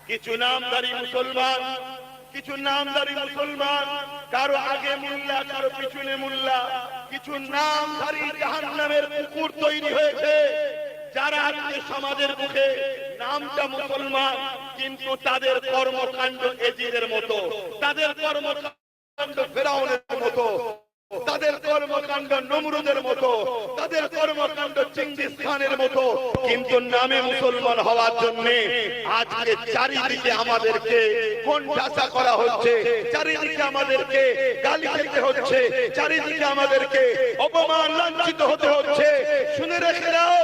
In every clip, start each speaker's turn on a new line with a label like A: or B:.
A: কিছু নামধারী মুসলমান, কিছু নামধারী মুসলমান, কারো আগে মোল্লা কারো পিছনে মোল্লা, কিছু নামধারী জাহান্নামের কুকুর তৈরি হয়েছে, যারা আজকে সমাজের মুখে নামটা মুসলমান, কিন্তু তাদের কর্মকাণ্ড এজিদের মতো, তাদের কর্মকাণ্ড ফেরাউনের মতো, তাদের কর্মকাণ্ড নমরুদের মতো, তাদের কর্মকাণ্ড চিঙ্গিস খানের মতো। কিন্তু নামে মুসলমান হওয়ার জন্য আজকে চারিদিকে আমাদেরকে কোণঠাসা করা হচ্ছে, চারিদিকে আমাদেরকে গালি খেতে হচ্ছে, চারিদিকে আমাদেরকে অপমান লাঞ্ছিত হতে হচ্ছে। শুনে রেখে দাও,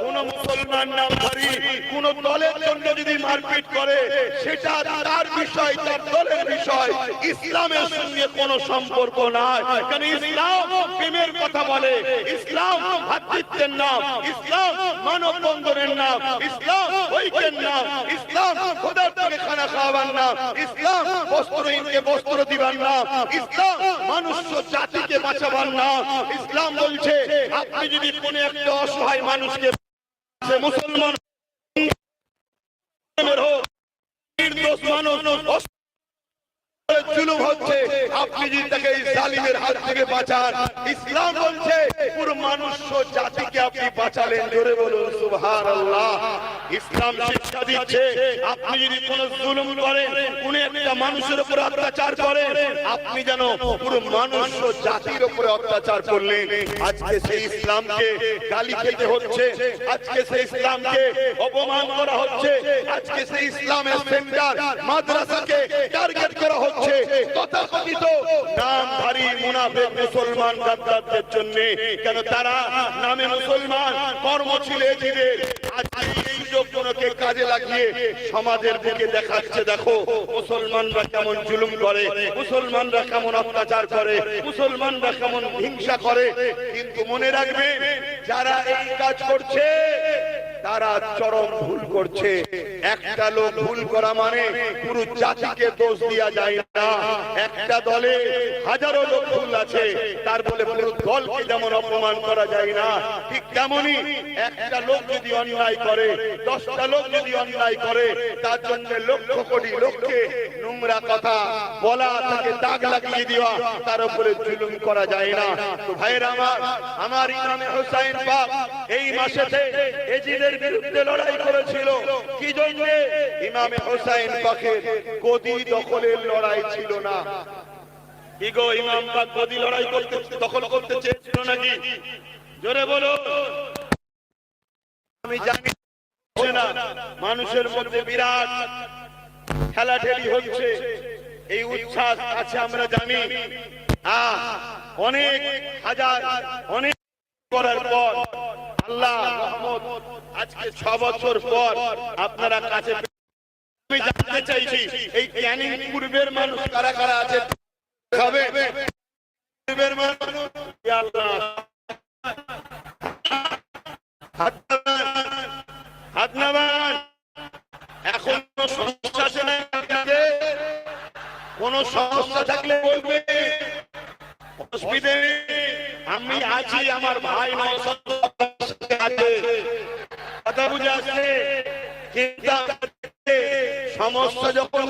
A: কোন মুসলমান নামধারী কোন দলের জন্য যদি মারপিট করে, সেটা তার বিষয়, তার দলের বিষয়, ইসলামের সঙ্গে কোনো সম্পর্ক নাই। কারণ ইসলাম প্রেমের কথা বলে, ইসলাম ভ্রাতৃত্বের নাম, ইসলাম মানব বন্ধনের নাম, ইসলাম ঐক্যের নাম, ইসলাম খোদার থেকে খানা খাওয়াবার নাম, ইসলাম বস্ত্রহীনকে বস্ত্র দিবার নাম, ইসলাম মানুষ জাতিকে বাঁচাবার নাম। ইসলাম বলছে আপনি যদি কোন একটা অসহায় মানুষকে, মুসলমান নির্দোষ মানুষ জুলুম হচ্ছে, আপনি যদি তাকে জালিমের হাত থেকে বাঁচান, ইসলাম বলছে পুরো মানুষ জাতিকে আপনি বাঁচালেন। জোরে বলুন সুবহানাল্লাহ। ইসলাম শিক্ষা দিচ্ছে আপনি যদি কোনো জুলুম করেন, কোন একটা মানুষের উপর অত্যাচার করেন, আপনি যেন পুরো মানুষ জাতির উপরে অত্যাচার করলেন। আজকে সেই ইসলামকে গালি খেতে হচ্ছে, আজকে সেই ইসলামকে অপমান করা হচ্ছে, আজকে সেই ইসলামের সেন্টার মাদ্রাসাকে টার্গেট করা হচ্ছে তথাকথিত নামধারী মুনাফিক মুসলমান গাদ্দারদের জন্য। কেন তারা নামে মুসলমান, কর্ম ছিল এজিদের। আজকে এই সুযোগগুলোকে কাজে লাগিয়ে সমাজের বুকে দেখাচ্ছে, দেখো মুসলমানরা কেমন জুলুম করে, মুসলমানরা কেমন অত্যাচার করে, মুসলমানরা কেমন হিংসা করে। কিন্তু মনে রাখবে, যারা এই কাজ করছে তারা চরম ভুল করছে। একটা লোক ভুল করা মানে পুরো জাতিকে দোষ দেওয়া যায় না। একটা দলে হাজারো লোক ভুল আছে, তার বলে পুরো দলকে যেমন অপমান করা যায় না, ঠিক তেমনি একটা লোক যদি অন্যায় করে, 10টা লোক যদি অন্যায় করে, তার জন্য লক্ষ কোটি লোককে নোংরা কথা বলা, তাকে দাগ লাগিয়ে দেওয়া, তার উপরে জুলুম করা যায় না। তো ভাইরা আমার ইমামে হোসাইন পাক এই মাসেতে এজিদের বিরুদ্ধে লড়াই করেছিল। কি জন্য? ইমামে হোসাইন পাকের গদি দখলের লড়াই ছিল না। কি গো, ইমাম পাক গদি লড়াই করতে, দখল করতে চেয়েছিল নাকি? জোরে বলো। আমি জানি না, মানুষের মধ্যে বিরাট খেলাঠেলি হচ্ছে, এই উচ্ছ্বাস আছে আমরা জানি। অনেক হাজার অনেক করার পর আল্লাহ রহমত, আজকে 6 বছর পর আপনারা কাছে, আমি জানতে চাইছি এই ক্যানিং পূর্বের মানুষ কারা কারা আছে? খাবে পূর্বের মানুষ, আল্লাহ হাত নামান। এখন সমস্যা আছে না? কোন সমস্যা থাকলে বলবে, অসুবিধা নেই, আমি আছি, আমার ভাই কথা বুঝে আসছে। কিন্তু সমস্যা যখন